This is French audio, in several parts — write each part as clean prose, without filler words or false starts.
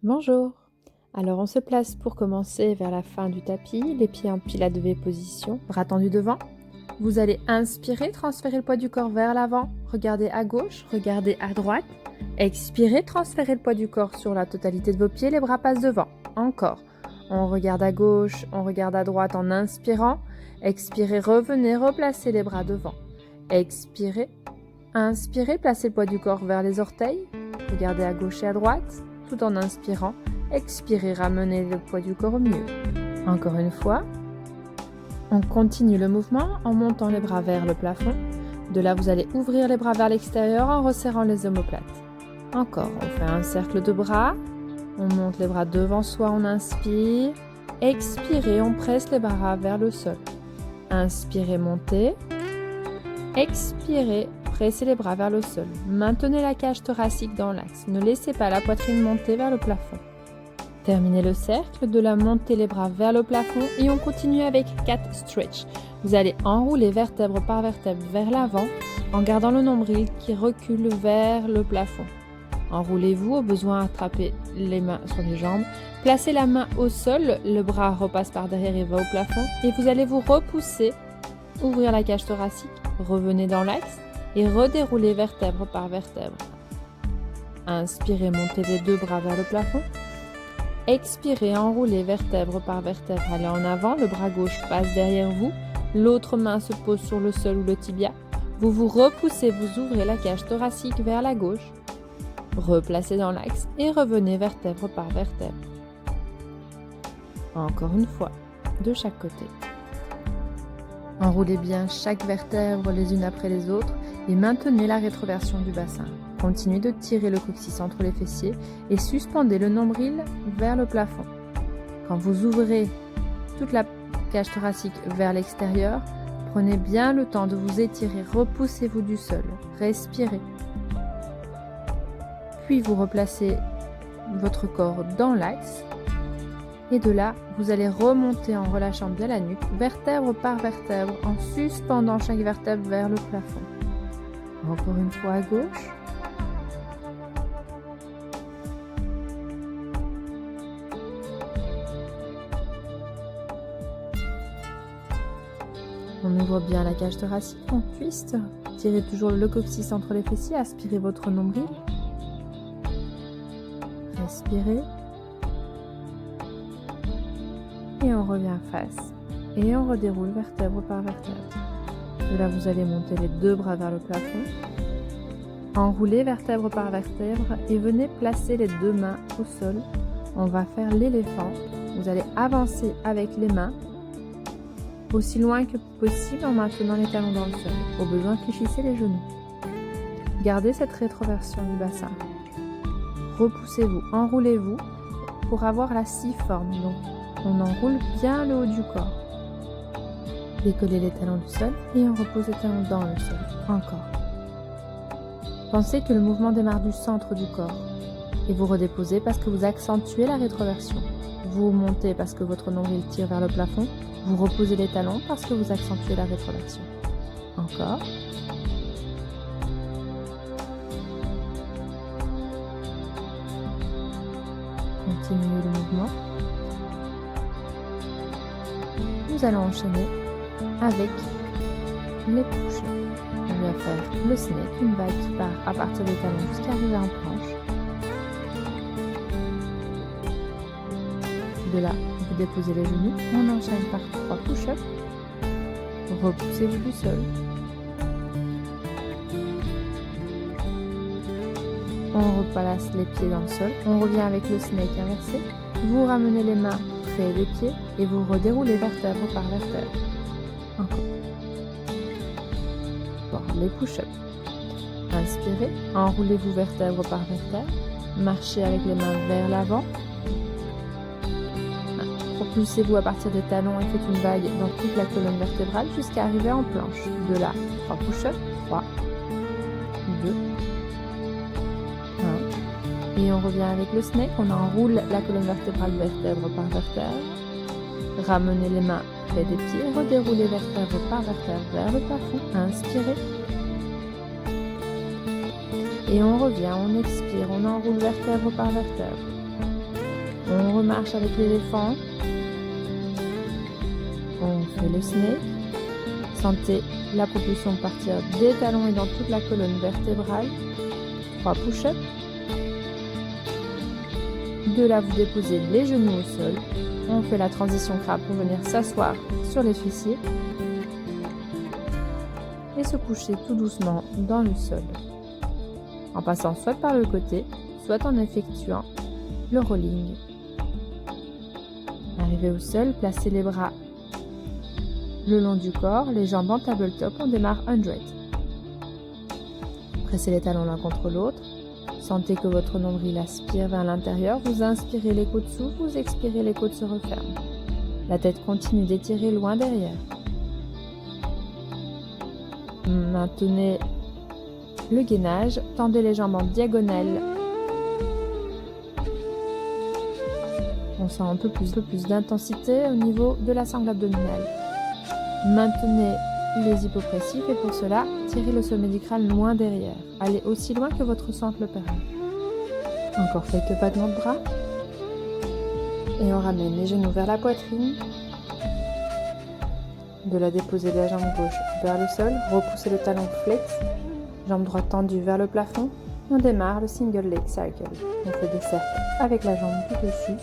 Bonjour. Alors on se place pour commencer vers la fin du tapis, les pieds en pilates de V position, bras tendus devant. Vous allez inspirer, transférer le poids du corps vers l'avant, regardez à gauche, regardez à droite. Expirez, transférez le poids du corps sur la totalité de vos pieds, les bras passent devant. Encore. On regarde à gauche, on regarde à droite en inspirant. Expirez, revenez, replacez les bras devant. Expirez, inspirez, placez le poids du corps vers les orteils. Regardez à gauche et à droite. Tout en inspirant, expirez, ramenez le poids du corps au milieu. Encore une fois, on continue le mouvement en montant les bras vers le plafond. De là, vous allez ouvrir les bras vers l'extérieur en resserrant les omoplates. Encore, on fait un cercle de bras, on monte les bras devant soi, on inspire. Expirez, on presse les bras vers le sol. Inspirez, montez. Expirez, pressez les bras vers le sol. Maintenez la cage thoracique dans l'axe. Ne laissez pas la poitrine monter vers le plafond. Terminez le cercle, de là montez les bras vers le plafond et on continue avec 4 stretch. Vous allez enrouler vertèbre par vertèbre vers l'avant en gardant le nombril qui recule vers le plafond. Enroulez-vous, au besoin attrapez les mains sur les jambes. Placez la main au sol, le bras repasse par derrière et va au plafond et vous allez vous repousser, ouvrir la cage thoracique, revenez dans l'axe et redéroulez vertèbre par vertèbre. Inspirez, montez les deux bras vers le plafond. Expirez, enroulez vertèbre par vertèbre, allez en avant, le bras gauche passe derrière vous, l'autre main se pose sur le sol ou le tibia. Vous vous repoussez, vous ouvrez la cage thoracique vers la gauche, replacez dans l'axe et revenez vertèbre par vertèbre. Encore une fois, de chaque côté. Enroulez bien chaque vertèbre les unes après les autres et maintenez la rétroversion du bassin. Continuez de tirer le coccyx entre les fessiers et suspendez le nombril vers le plafond. Quand vous ouvrez toute la cage thoracique vers l'extérieur, prenez bien le temps de vous étirer, repoussez-vous du sol, respirez. Puis vous replacez votre corps dans l'axe et de là, vous allez remonter en relâchant bien la nuque, vertèbre par vertèbre, en suspendant chaque vertèbre vers le plafond. Encore une fois à gauche. On ouvre bien la cage thoracique, on twiste. Tirez toujours le coccyx entre les fessiers, aspirez votre nombril. Respirez. Et on revient face. Et on redéroule vertèbre par vertèbre. De là, vous allez monter les deux bras vers le plafond. Enroulez vertèbre par vertèbre et venez placer les deux mains au sol. On va faire l'éléphant. Vous allez avancer avec les mains aussi loin que possible en maintenant les talons dans le sol. Au besoin, fléchissez les genoux. Gardez cette rétroversion du bassin. Repoussez-vous, enroulez-vous pour avoir la scie forme. Donc, on enroule bien le haut du corps. Décollez les talons du sol et on repose les talons dans le sol. Encore. Pensez que le mouvement démarre du centre du corps et vous redéposez parce que vous accentuez la rétroversion. Vous montez parce que votre nombril tire vers le plafond. Vous reposez les talons parce que vous accentuez la rétroversion. Encore. Continuez le mouvement. Nous allons enchaîner avec les push-ups. On va faire le snake, une vague qui part à partir des talons jusqu'à arriver en planche. De là, vous déposez les genoux, on enchaîne par 3 push-ups. Repoussez-vous du sol. On replace les pieds dans le sol. On revient avec le snake inversé. Vous ramenez les mains près des pieds et vous redéroulez vertèbre par vertèbre. Encore. Bon, les push-ups. Inspirez, enroulez-vous vertèbre par vertèbre. Marchez avec les mains vers l'avant. Propulsez-vous à partir des talons et faites une vague dans toute la colonne vertébrale jusqu'à arriver en planche. De là, 3 push-ups. 3, 2, 1. Et on revient avec le snake. On enroule la colonne vertébrale vertèbre par vertèbre. Ramenez les mains près des pieds. Redéroulez vertèbre par vertèbre vers le plafond. Inspirez. Et on revient, on expire, on enroule vertèbre par vertèbre. On remarche avec l'éléphant. On fait le snake. Sentez la propulsion partir des talons et dans toute la colonne vertébrale. 3 push-ups. De là, vous déposez les genoux au sol. On fait la transition crabe pour venir s'asseoir sur les fessiers et se coucher tout doucement dans le sol, en passant soit par le côté, soit en effectuant le rolling. Arrivé au sol, placez les bras le long du corps, les jambes en tabletop, on démarre 100. Pressez les talons l'un contre l'autre. Sentez que votre nombril aspire vers l'intérieur. Vous inspirez, les côtes s'ouvrent, vous expirez, les côtes se referment. La tête continue d'étirer loin derrière. Maintenez le gainage, tendez les jambes en diagonale. On sent un peu plus d'intensité au niveau de la sangle abdominale. Maintenez les hypopressifs et pour cela, tirez le sommet du crâne loin derrière. Allez aussi loin que votre centre le permet. Encore quelques battements de bras. Et on ramène les genoux vers la poitrine. De la déposer de la jambe gauche vers le sol. Repoussez le talon flex. Jambe droite tendue vers le plafond. On démarre le single leg cycle. On fait des cercles avec la jambe du dessus.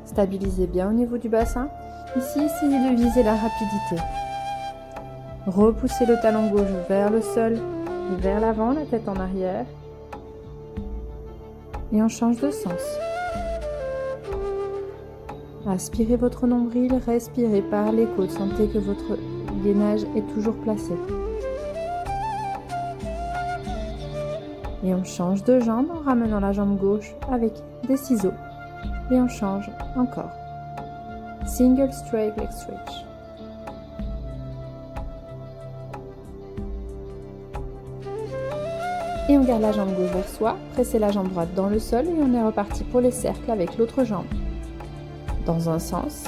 Stabilisez bien au niveau du bassin. Ici, essayez de viser la rapidité. Repoussez le talon gauche vers le sol et vers l'avant, la tête en arrière. Et on change de sens. Aspirez votre nombril, respirez par les côtes. Sentez que votre gainage est toujours placé. Et on change de jambe en ramenant la jambe gauche avec des ciseaux. Et on change encore. Single straight leg stretch. Et on garde la jambe gauche vers soi, pressez la jambe droite dans le sol et on est reparti pour les cercles avec l'autre jambe. Dans un sens,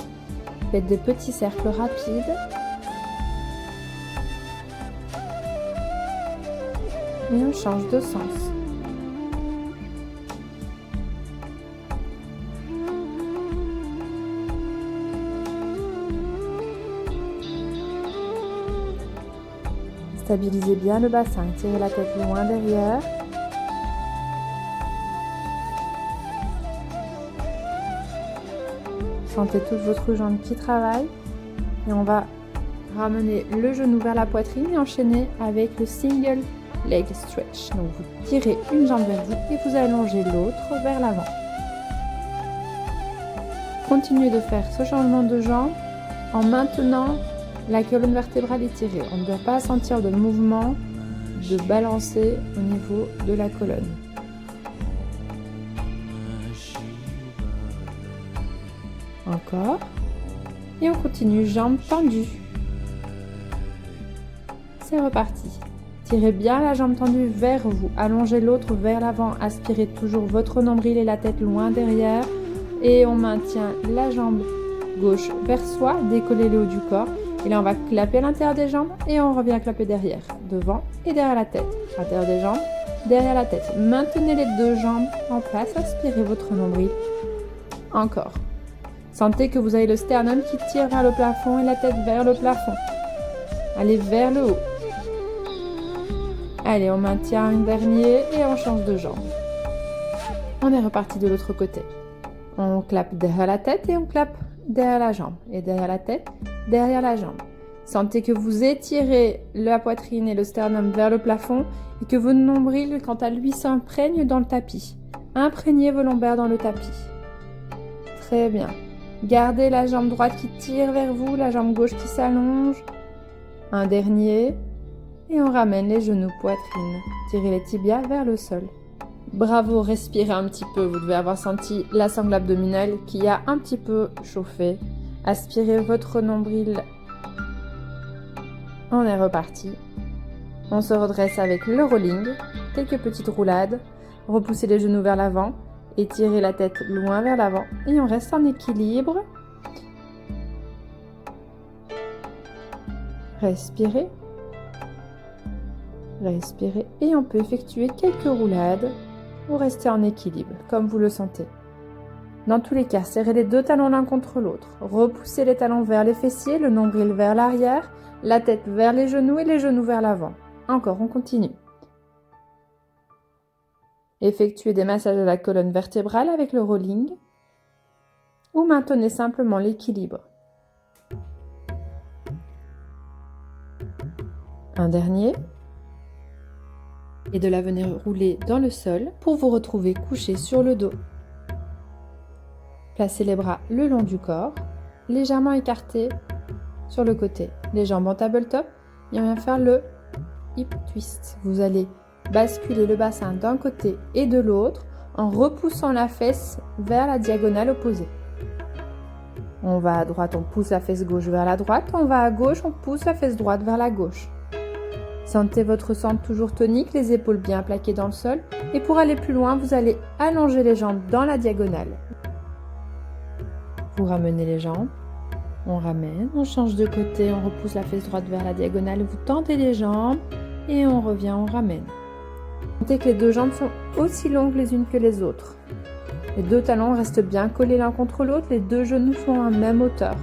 faites des petits cercles rapides. Et on change de sens. Stabilisez bien le bassin, tirez la tête loin derrière. Sentez toute votre jambe qui travaille. Et on va ramener le genou vers la poitrine et enchaîner avec le single leg stretch. Donc vous tirez une jambe vers vous et vous allongez l'autre vers l'avant. Continuez de faire ce changement de jambe en maintenant la colonne vertébrale étirée. On ne doit pas sentir de mouvement, de balancer au niveau de la colonne. Encore. Et on continue, jambes tendues. C'est reparti. Tirez bien la jambe tendue vers vous. Allongez l'autre vers l'avant. Aspirez toujours votre nombril et la tête loin derrière. Et on maintient la jambe gauche vers soi. Décollez le haut du corps. Et là, on va clapper à l'intérieur des jambes et on revient clapper derrière, devant et derrière la tête. À l'intérieur des jambes, derrière la tête. Maintenez les deux jambes en place, aspirez votre nombril. Encore. Sentez que vous avez le sternum qui tire vers le plafond et la tête vers le plafond. Allez vers le haut. Allez, on maintient un dernier et on change de jambe. On est reparti de l'autre côté. On clappe derrière la tête et on clappe derrière la jambe. Et derrière la tête, derrière la jambe. Sentez que vous étirez la poitrine et le sternum vers le plafond et que votre nombril, quant à lui, s'imprègne dans le tapis. Imprégnez vos lombaires dans le tapis. Très bien. Gardez la jambe droite qui tire vers vous, la jambe gauche qui s'allonge. Un dernier. Et on ramène les genoux poitrine. Tirez les tibias vers le sol. Bravo, respirez un petit peu. Vous devez avoir senti la sangle abdominale qui a un petit peu chauffé. Aspirez votre nombril. On est reparti. On se redresse avec le rolling. Quelques petites roulades. Repoussez les genoux vers l'avant. Étirez la tête loin vers l'avant. Et on reste en équilibre. Respirez. Respirez. Et on peut effectuer quelques roulades pour rester en équilibre, comme vous le sentez. Dans tous les cas, serrez les deux talons l'un contre l'autre. Repoussez les talons vers les fessiers, le nombril vers l'arrière, la tête vers les genoux et les genoux vers l'avant. Encore, on continue. Effectuez des massages de la colonne vertébrale avec le rolling ou maintenez simplement l'équilibre. Un dernier. Et de la venir rouler dans le sol pour vous retrouver couché sur le dos. Placez les bras le long du corps, légèrement écartés sur le côté. Les jambes en tabletop et on vient faire le hip twist. Vous allez basculer le bassin d'un côté et de l'autre en repoussant la fesse vers la diagonale opposée. On va à droite, on pousse la fesse gauche vers la droite. On va à gauche, on pousse la fesse droite vers la gauche. Sentez votre centre toujours tonique, les épaules bien plaquées dans le sol. Et pour aller plus loin, vous allez allonger les jambes dans la diagonale. Vous ramenez les jambes, on ramène, on change de côté, on repousse la fesse droite vers la diagonale, vous tendez les jambes et on revient, on ramène. Sentez que les deux jambes sont aussi longues les unes que les autres. Les deux talons restent bien collés l'un contre l'autre, les deux genoux sont à même hauteur.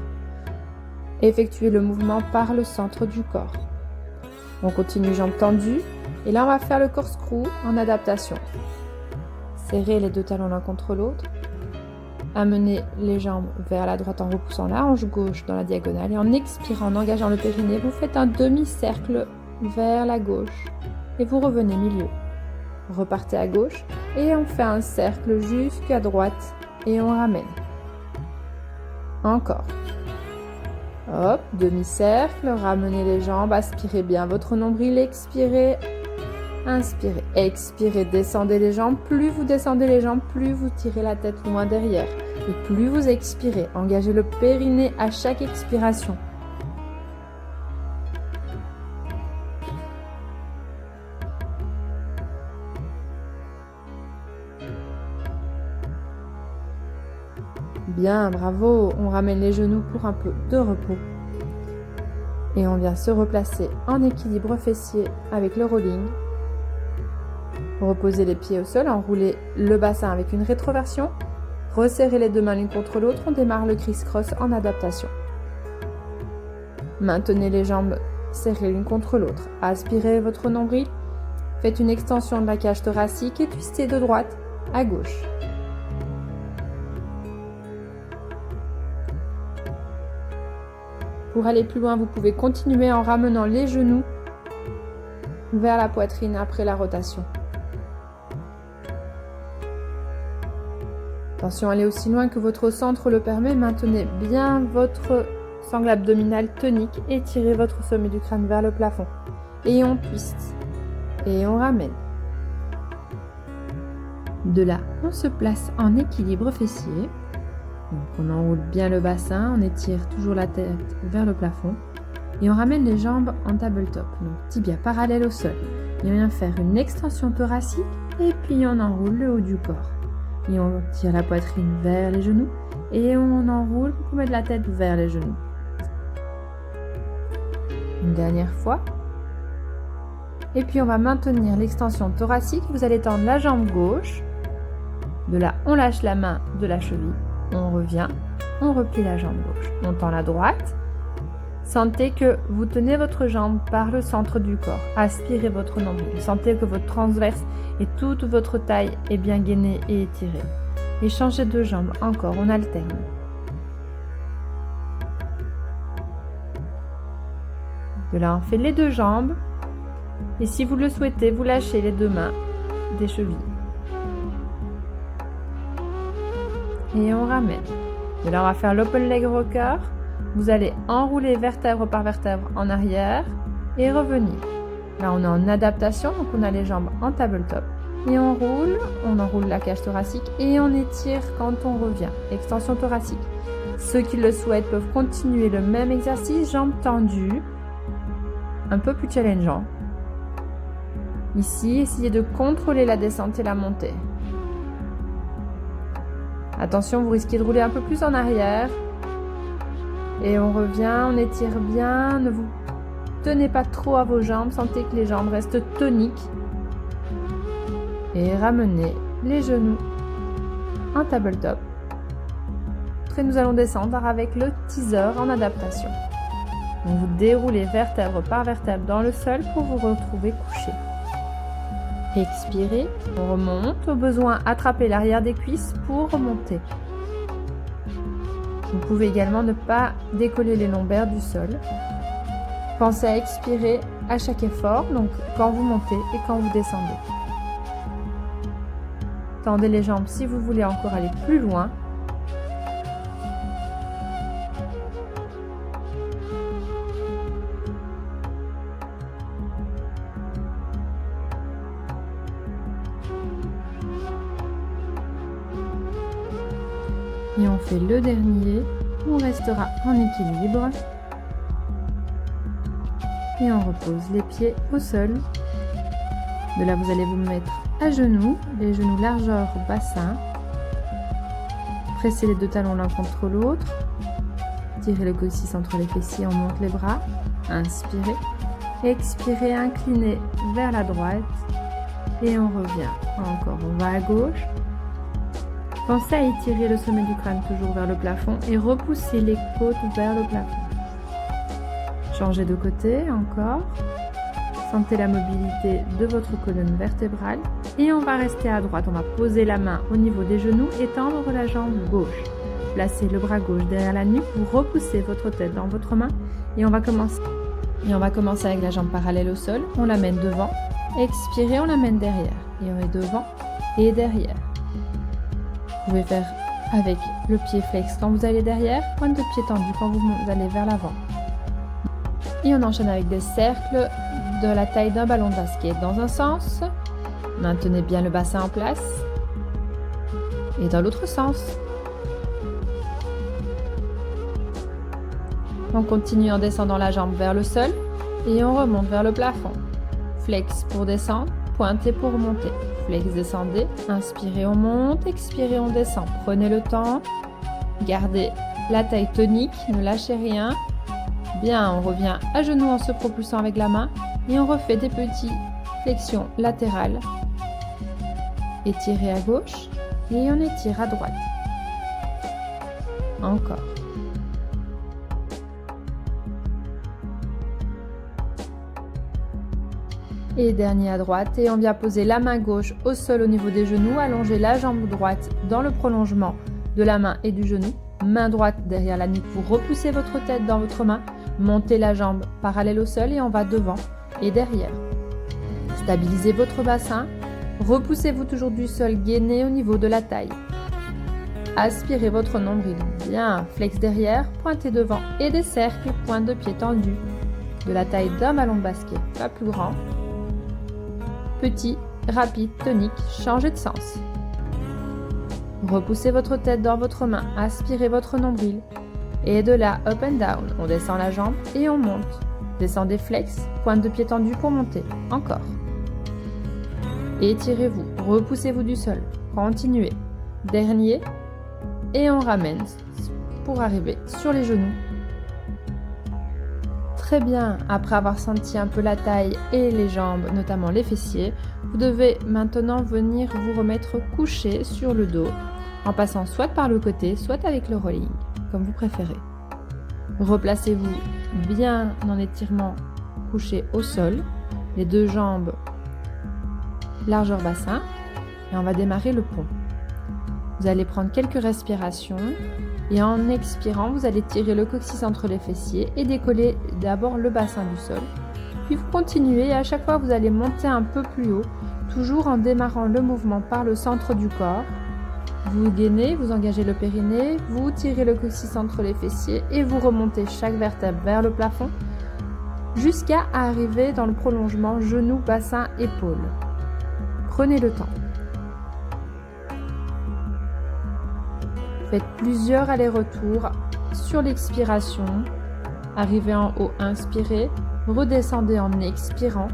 Effectuez le mouvement par le centre du corps. On continue jambes tendues et là on va faire le corkscrew en adaptation. Serrez les deux talons l'un contre l'autre. Amenez les jambes vers la droite en repoussant la hanche gauche dans la diagonale et en expirant, en engageant le périnée, vous faites un demi-cercle vers la gauche et vous revenez milieu. Repartez à gauche et on fait un cercle jusqu'à droite et on ramène. Encore. Hop, demi-cercle, ramenez les jambes, aspirez bien votre nombril, expirez, inspirez, expirez, descendez les jambes. Plus vous descendez les jambes, plus vous tirez la tête loin derrière. Et plus vous expirez, engagez le périnée à chaque expiration. Bien, bravo. On ramène les genoux pour un peu de repos. Et on vient se replacer en équilibre fessier avec le rolling. Reposez les pieds au sol, enroulez le bassin avec une rétroversion. Resserrez les deux mains l'une contre l'autre. On démarre le criss-cross en adaptation. Maintenez les jambes serrées l'une contre l'autre. Aspirez votre nombril. Faites une extension de la cage thoracique et twistez de droite à gauche. Pour aller plus loin, vous pouvez continuer en ramenant les genoux vers la poitrine après la rotation. Attention, allez aussi loin que votre centre le permet. Maintenez bien votre sangle abdominale tonique et tirez votre sommet du crâne vers le plafond. Et on twist. Et on ramène. De là, on se place en équilibre fessier. Donc on enroule bien le bassin, on étire toujours la tête vers le plafond et on ramène les jambes en tabletop, donc tibia parallèle au sol. Et on vient faire une extension thoracique et puis on enroule le haut du corps. Et on tire la poitrine vers les genoux et on enroule pour mettre la tête vers les genoux. Une dernière fois. Et puis on va maintenir l'extension thoracique, vous allez tendre la jambe gauche. De là, on lâche la main de la cheville. On revient, on replie la jambe gauche, on tend la droite. Sentez que vous tenez votre jambe par le centre du corps. Aspirez votre nombril. Sentez que votre transverse et toute votre taille est bien gainée et étirée. Et changez de jambe. Encore, on alterne. De là, on fait les deux jambes. Et si vous le souhaitez, vous lâchez les deux mains des chevilles. Et on ramène. De là, on va faire l'open leg rocker. Vous allez enrouler vertèbre par vertèbre en arrière et revenir. Là, on est en adaptation, donc on a les jambes en tabletop. Et on enroule la cage thoracique et on étire quand on revient. Extension thoracique. Ceux qui le souhaitent peuvent continuer le même exercice, jambes tendues, un peu plus challengeant. Ici, essayez de contrôler la descente et la montée. Attention, vous risquez de rouler un peu plus en arrière. Et on revient, on étire bien. Ne vous tenez pas trop à vos jambes. Sentez que les jambes restent toniques. Et ramenez les genoux en tabletop. et nous allons descendre avec le teaser en adaptation. Donc vous déroulez vertèbre par vertèbre dans le sol pour vous retrouver couché. Expirez, on remonte, au besoin attrapez l'arrière des cuisses pour remonter. Vous pouvez également ne pas décoller les lombaires du sol. Pensez à expirer à chaque effort, donc quand vous montez et quand vous descendez. Tendez les jambes si vous voulez encore aller plus loin. Et on fait le dernier, on restera en équilibre. Et on repose les pieds au sol. De là, vous allez vous mettre à genoux, les genoux largeur bassin. Pressez les deux talons l'un contre l'autre. Tirez le coccyx entre les fessiers, on monte les bras. Inspirez. Expirez, inclinez vers la droite. Et on revient. Encore, on va à gauche. Pensez à étirer le sommet du crâne toujours vers le plafond et repoussez les côtes vers le plafond. Changez de côté, encore. Sentez la mobilité de votre colonne vertébrale. Et on va rester à droite. On va poser la main au niveau des genoux et tendre la jambe gauche. Placez le bras gauche derrière la nuque. Vous repoussez votre tête dans votre main. Et on va commencer avec la jambe parallèle au sol. On l'amène devant. Expirez, on l'amène derrière. Et on est devant et derrière. Vous pouvez faire avec le pied flex quand vous allez derrière, pointe de pied tendue quand vous allez vers l'avant. Et on enchaîne avec des cercles de la taille d'un ballon de basket dans un sens. Maintenez bien le bassin en place. Et dans l'autre sens. On continue en descendant la jambe vers le sol et on remonte vers le plafond. Flex pour descendre, pointez pour remonter. Flex, descendez, inspirez, on monte, expirez, on descend. Prenez le temps, gardez la taille tonique, ne lâchez rien. Bien, on revient à genoux en se propulsant avec la main et on refait des petites flexions latérales. Étirez à gauche et on étire à droite. Encore. Et dernier à droite et on vient poser la main gauche au sol au niveau des genoux, allonger la jambe droite dans le prolongement de la main et du genou, main droite derrière la nuque, vous repoussez votre tête dans votre main, montez la jambe parallèle au sol et on va devant et derrière. Stabilisez votre bassin, repoussez-vous toujours du sol, gainez au niveau de la taille. Aspirez votre nombril, bien, flex derrière, pointez devant et des cercles, pointe de pied tendue, de la taille d'un ballon de basket, pas plus grand. Petit, rapide, tonique, changez de sens. Repoussez votre tête dans votre main, aspirez votre nombril. Et de là, up and down, on descend la jambe et on monte. Descendez flex, pointe de pied tendue pour monter. Encore. Étirez-vous, repoussez-vous du sol. Continuez. Dernier. Et on ramène pour arriver sur les genoux. Très bien, après avoir senti un peu la taille et les jambes, notamment les fessiers, vous devez maintenant venir vous remettre couché sur le dos en passant soit par le côté, soit avec le rolling, comme vous préférez. Replacez-vous bien en étirement couché au sol, les deux jambes largeur bassin et on va démarrer le pont. Vous allez prendre quelques respirations. Et en expirant, vous allez tirer le coccyx entre les fessiers et décoller d'abord le bassin du sol. Puis vous continuez et à chaque fois vous allez monter un peu plus haut, toujours en démarrant le mouvement par le centre du corps. Vous gainez, vous engagez le périnée, vous tirez le coccyx entre les fessiers et vous remontez chaque vertèbre vers le plafond jusqu'à arriver dans le prolongement genou, bassin, épaule. Prenez le temps. Faites plusieurs allers-retours sur l'expiration. Arrivez en haut, inspirez. Redescendez en expirant.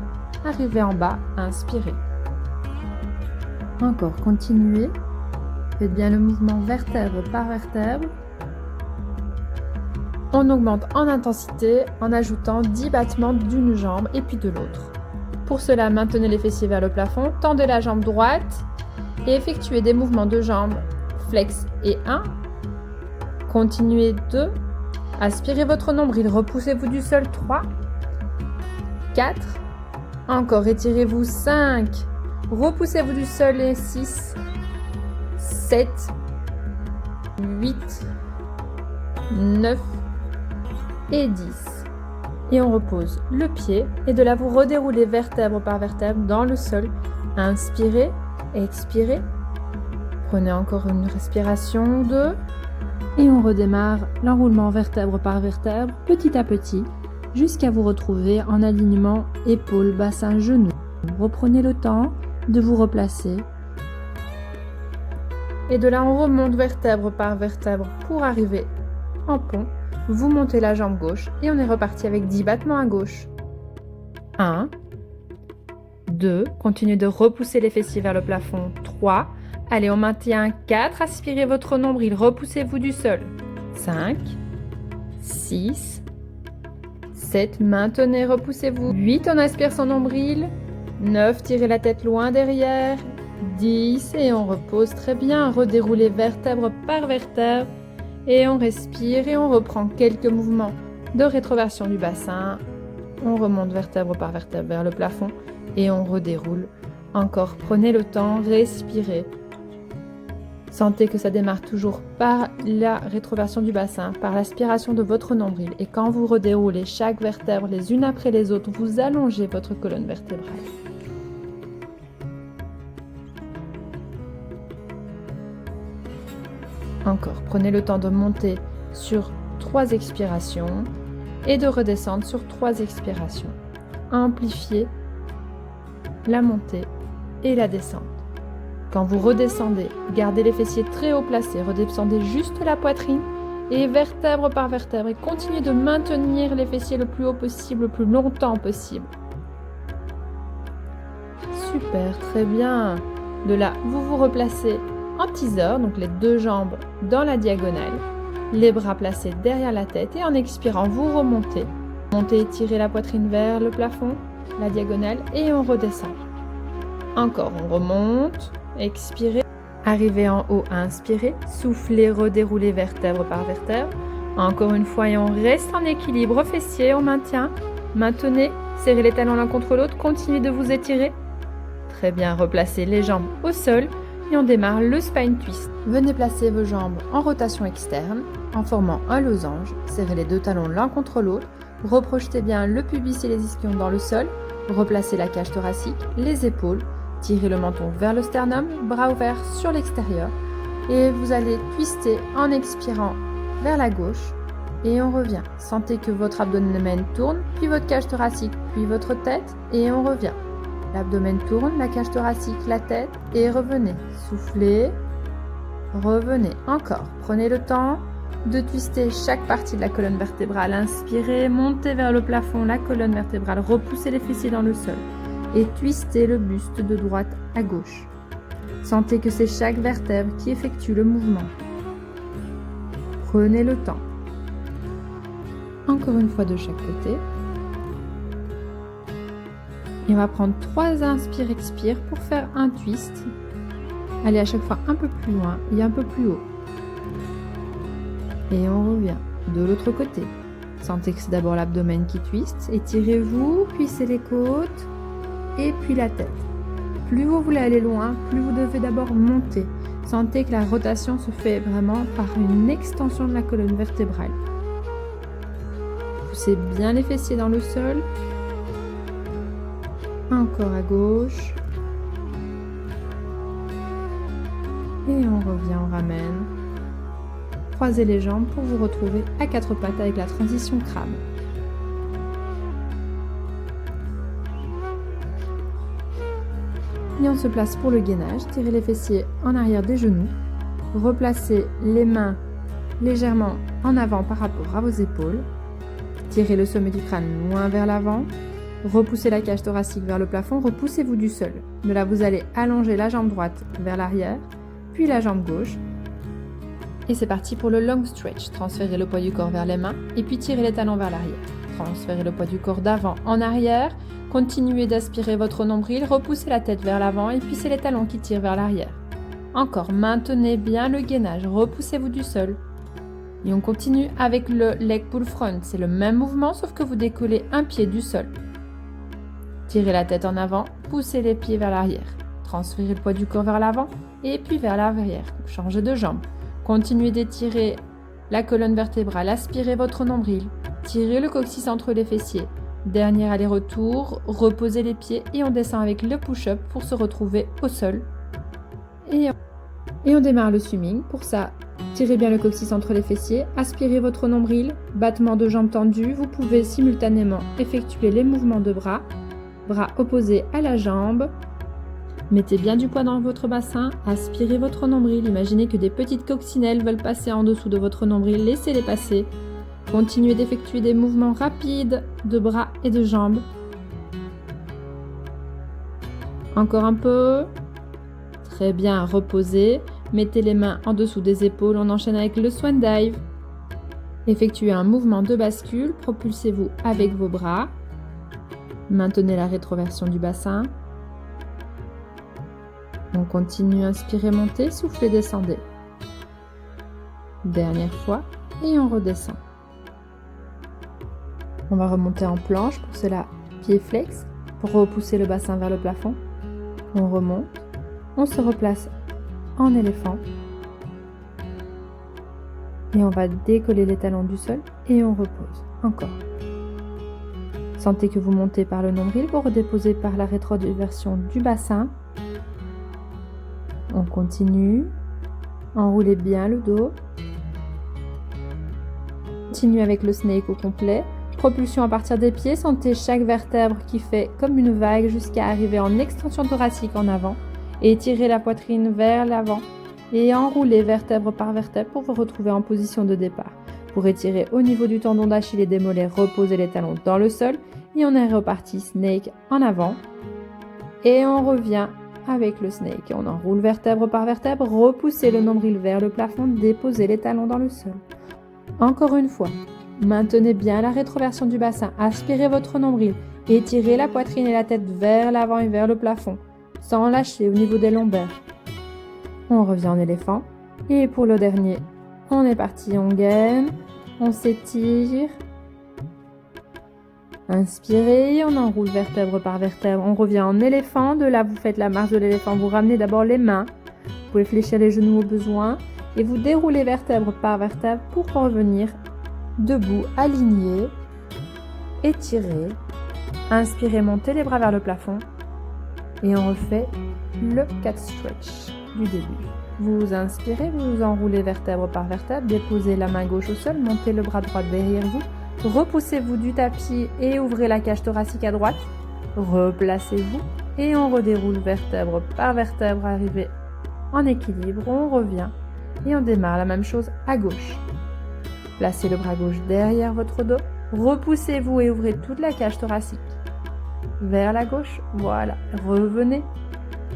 Arrivez en bas, inspirez. Encore, continuez. Faites bien le mouvement vertèbre par vertèbre. On augmente en intensité en ajoutant 10 battements d'une jambe et puis de l'autre. Pour cela, maintenez les fessiers vers le plafond. Tendez la jambe droite et effectuez des mouvements de jambes. Flex et 1, Continuez 2. Aspirez votre nombril, repoussez-vous du sol 3. 4. Encore, étirez-vous 5. Repoussez-vous du sol et 6. 7. 8. 9. Et 10. Et on repose le pied et de là vous redéroulez vertèbre par vertèbre dans le sol. Inspirez, expirez. Prenez encore une respiration ou 2. Et on redémarre l'enroulement vertèbre par vertèbre, petit à petit, jusqu'à vous retrouver en alignement épaules, bassin, genoux. Reprenez le temps de vous replacer. Et de là, on remonte vertèbre par vertèbre pour arriver en pont. Vous montez la jambe gauche et on est reparti avec 10 battements à gauche. 1, 2, continuez de repousser les fessiers vers le plafond. 3, allez, on maintient 4, aspirez votre nombril, repoussez-vous du sol. 5, 6, 7, maintenez, repoussez-vous. 8, on aspire son nombril. 9, tirez la tête loin derrière. 10, et on repose très bien. Redéroulez vertèbre par vertèbre. Et on respire et on reprend quelques mouvements de rétroversion du bassin. On remonte vertèbre par vertèbre vers le plafond et on redéroule. Encore, prenez le temps, respirez. Sentez que ça démarre toujours par la rétroversion du bassin, par l'aspiration de votre nombril. Et quand vous redéroulez chaque vertèbre les unes après les autres, vous allongez votre colonne vertébrale. Encore, prenez le temps de monter sur 3 expirations et de redescendre sur 3 expirations. Amplifiez la montée et la descente. Quand vous redescendez, gardez les fessiers très haut placés, redescendez juste la poitrine et vertèbre par vertèbre et continuez de maintenir les fessiers le plus haut possible, le plus longtemps possible. Super, très bien. De là, vous vous replacez en teaser, donc les 2 jambes dans la diagonale, les bras placés derrière la tête et en expirant, vous remontez. Montez, étirez la poitrine vers le plafond, la diagonale et on redescend. Encore, on remonte, expirez, arrivez en haut, inspirez, soufflez, redéroulez vertèbre par vertèbre. Encore une fois et on reste en équilibre, fessiers, on maintient. Maintenez, serrez les talons l'un contre l'autre, continuez de vous étirer. Très bien, replacez les jambes au sol. Et on démarre le spine twist. Venez placer vos jambes en rotation externe en formant un losange. Serrez les 2 talons l'un contre l'autre. Reprojetez bien le pubis et les ischions dans le sol. Replacez la cage thoracique, les épaules. Tirez le menton vers le sternum, bras ouverts sur l'extérieur. Et vous allez twister en expirant vers la gauche. Et on revient. Sentez que votre abdomen tourne, puis votre cage thoracique, puis votre tête. Et on revient. L'abdomen tourne, la cage thoracique, la tête et revenez. Soufflez, revenez. Encore. Prenez le temps de twister chaque partie de la colonne vertébrale. Inspirez, montez vers le plafond la colonne vertébrale, repoussez les fessiers dans le sol et twistez le buste de droite à gauche. Sentez que c'est chaque vertèbre qui effectue le mouvement. Prenez le temps. Encore une fois de chaque côté. Et on va prendre 3 inspire-expire pour faire un twist. Allez à chaque fois un peu plus loin et un peu plus haut. Et on revient de l'autre côté. Sentez que c'est d'abord l'abdomen qui twiste. Étirez-vous, puis c'est les côtes et puis la tête. Plus vous voulez aller loin, plus vous devez d'abord monter. Sentez que la rotation se fait vraiment par une extension de la colonne vertébrale. Poussez bien les fessiers dans le sol. Encore à gauche. Et on revient, on ramène. Croisez les jambes pour vous retrouver à 4 pattes avec la transition crabe. Et on se place pour le gainage. Tirez les fessiers en arrière des genoux. Replacez les mains légèrement en avant par rapport à vos épaules. Tirez le sommet du crâne loin vers l'avant. Repoussez la cage thoracique vers le plafond, repoussez-vous du sol. De là, vous allez allonger la jambe droite vers l'arrière, puis la jambe gauche. Et c'est parti pour le long stretch. Transférez le poids du corps vers les mains et puis tirez les talons vers l'arrière. Transférez le poids du corps d'avant en arrière. Continuez d'aspirer votre nombril, repoussez la tête vers l'avant et puis c'est les talons qui tirent vers l'arrière. Encore, maintenez bien le gainage, repoussez-vous du sol. Et on continue avec le leg pull front. C'est le même mouvement sauf que vous décollez un pied du sol. Tirez la tête en avant, poussez les pieds vers l'arrière. Transférez le poids du corps vers l'avant et puis vers l'arrière. Changez de jambe. Continuez d'étirer la colonne vertébrale, aspirez votre nombril. Tirez le coccyx entre les fessiers. Dernier aller-retour, reposez les pieds et on descend avec le push-up pour se retrouver au sol. Et on démarre le swimming. Pour ça, tirez bien le coccyx entre les fessiers, aspirez votre nombril, battement de jambes tendues. Vous pouvez simultanément effectuer les mouvements de bras opposés à la jambe. Mettez bien du poids dans votre bassin, aspirez votre nombril. Imaginez que des petites coccinelles veulent passer en dessous de votre nombril, laissez-les passer. Continuez d'effectuer des mouvements rapides de bras et de jambes. Encore un peu. Très bien, reposez. Mettez les mains en dessous des épaules. On enchaîne avec le swan dive. Effectuez un mouvement de bascule. Propulsez-vous avec vos bras. Maintenez la rétroversion du bassin. On continue, inspirez, montez, soufflez, descendez. Dernière fois et on redescend. On va remonter en planche, pour cela pied flex, pour repousser le bassin vers le plafond. On remonte, on se replace en éléphant. Et on va décoller les talons du sol et on repose. Encore. Sentez que vous montez par le nombril, vous redéposez par la rétroversion du bassin. On continue. Enroulez bien le dos. Continue avec le snake au complet. Propulsion à partir des pieds. Sentez chaque vertèbre qui fait comme une vague jusqu'à arriver en extension thoracique en avant. Et étirez la poitrine vers l'avant. Et enroulez vertèbre par vertèbre pour vous retrouver en position de départ. Pour étirer au niveau du tendon d'Achille et des mollets, reposez les talons dans le sol. Et on est reparti, snake en avant. Et on revient avec le snake. On enroule vertèbre par vertèbre, repoussez le nombril vers le plafond, déposez les talons dans le sol. Encore une fois, maintenez bien la rétroversion du bassin, aspirez votre nombril, étirez la poitrine et la tête vers l'avant et vers le plafond, sans lâcher au niveau des lombaires. On revient en éléphant. Et pour le dernier, on est parti, on gaine, on s'étire. Inspirez, on enroule vertèbre par vertèbre, on revient en éléphant. De là, vous faites la marche de l'éléphant, vous ramenez d'abord les mains. Vous pouvez fléchir les genoux au besoin et vous déroulez vertèbre par vertèbre pour revenir debout, aligné, étiré. Inspirez, montez les bras vers le plafond et on refait le cat stretch du début. Vous inspirez, vous enroulez vertèbre par vertèbre, déposez la main gauche au sol, montez le bras droit derrière vous. Repoussez-vous du tapis et ouvrez la cage thoracique à droite. Replacez-vous et on redéroule vertèbre par vertèbre, arrivé en équilibre. On revient et on démarre la même chose à gauche. Placez le bras gauche derrière votre dos. Repoussez-vous et ouvrez toute la cage thoracique vers la gauche. Voilà, revenez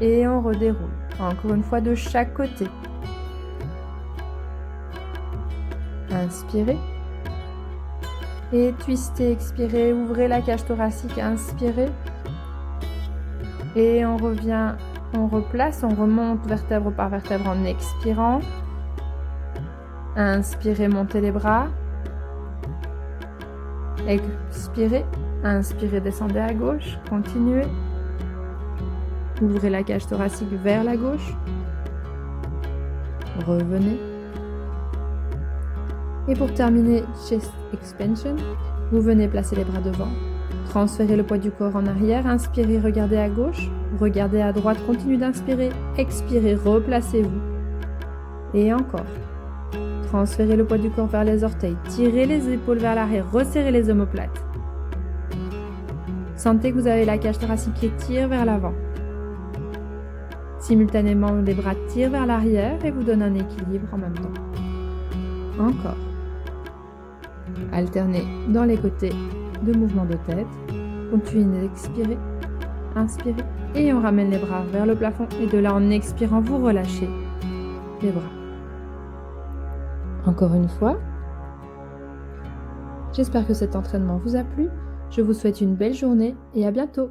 et on redéroule. Encore une fois de chaque côté. Inspirez. Et twistez, expirez, ouvrez la cage thoracique, inspirez. Et on revient, on replace, on remonte vertèbre par vertèbre en expirant. Inspirez, montez les bras. Expirez, inspirez, descendez à gauche, continuez. Ouvrez la cage thoracique vers la gauche. Revenez. Et pour terminer, chest expansion, vous venez placer les bras devant. Transférez le poids du corps en arrière. Inspirez, regardez à gauche. Regardez à droite, continuez d'inspirer. Expirez, replacez-vous. Et encore. Transférez le poids du corps vers les orteils. Tirez les épaules vers l'arrière. Resserrez les omoplates. Sentez que vous avez la cage thoracique qui tire vers l'avant. Simultanément, les bras tirent vers l'arrière et vous donnent un équilibre en même temps. Encore. Alternez dans les côtés de mouvements de tête. Continuez d'expirer, inspirez et on ramène les bras vers le plafond et de là en expirant vous relâchez les bras. Encore une fois. J'espère que cet entraînement vous a plu. Je vous souhaite une belle journée et à bientôt.